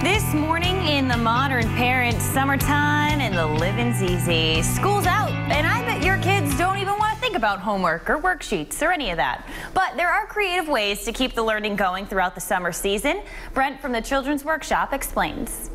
This morning in the Modern Parent, summertime and the living's easy. School's out, and I bet your kids don't even want to think about homework or worksheets or any of that. But there are creative ways to keep the learning going throughout the summer season. Brent from the Children's Workshop explains.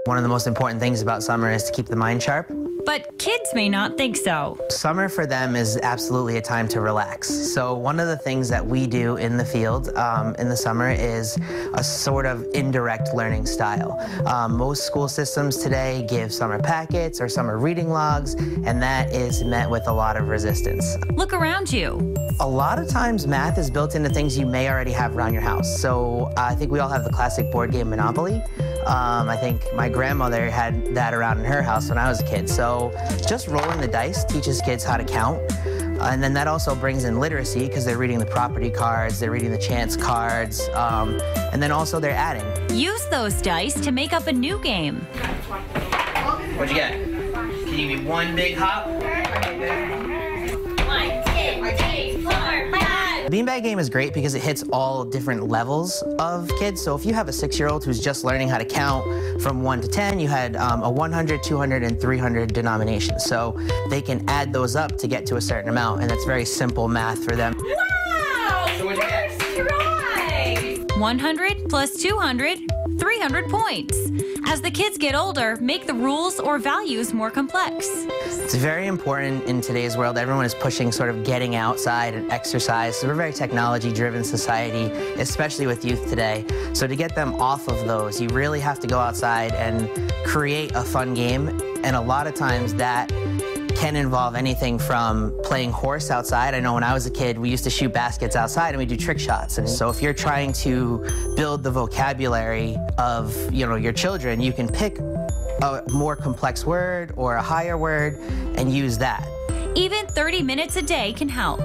One of the most important things about summer is to keep the mind sharp. But kids may not think so. Summer for them is absolutely a time to relax. So one of the things that we do in the field in the summer is a sort of indirect learning style. Most school systems today give summer packets or summer reading logs, and that is met with a lot of resistance. Look around you. A lot of times math is built into things you may already have around your house. So I think we all have the classic board game Monopoly. I think my grandmother had that around in her house when I was a kid. So just rolling the dice teaches kids how to count. And then that also brings in literacy because they're reading the property cards, they're reading the chance cards, and then also they're adding. Use those dice to make up a new game. What'd you get? Can you give me one big hop? 1, 2, 3, 4, 5. The beanbag game is great because it hits all different levels of kids. So if you have a 6-year-old who's just learning how to count from 1 to 10, you had a 100, 200, and 300 denominations. So they can add those up to get to a certain amount, and that's very simple math for them. Wow! So what'd you get? First try! 100 plus 200, 300 points. As the kids get older, make the rules or values more complex. It's very important in today's world. Everyone is pushing sort of getting outside and exercise. So we're a very technology-driven society, especially with youth today. So to get them off of those, you really have to go outside and create a fun game. And a lot of times that can involve anything from playing horse outside. I know when I was a kid, we used to shoot baskets outside and we do trick shots. And so if you're trying to build the vocabulary of, your children, you can pick a more complex word or a higher word and use that. Even 30 minutes a day can help.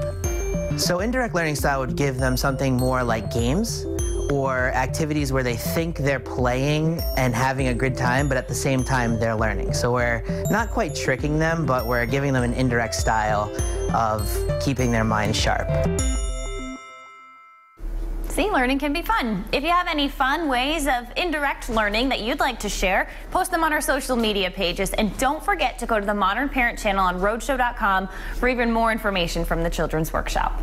So indirect learning style would give them something more like games or activities where they think they're playing and having a good time, but at the same time they're learning. So we're not quite tricking them, but we're giving them an indirect style of keeping their mind sharp. See, learning can be fun. If you have any fun ways of indirect learning that you'd like to share, post them on our social media pages. And don't forget to go to the Modern Parent channel on Roadshow.com for even more information from the Children's Workshop.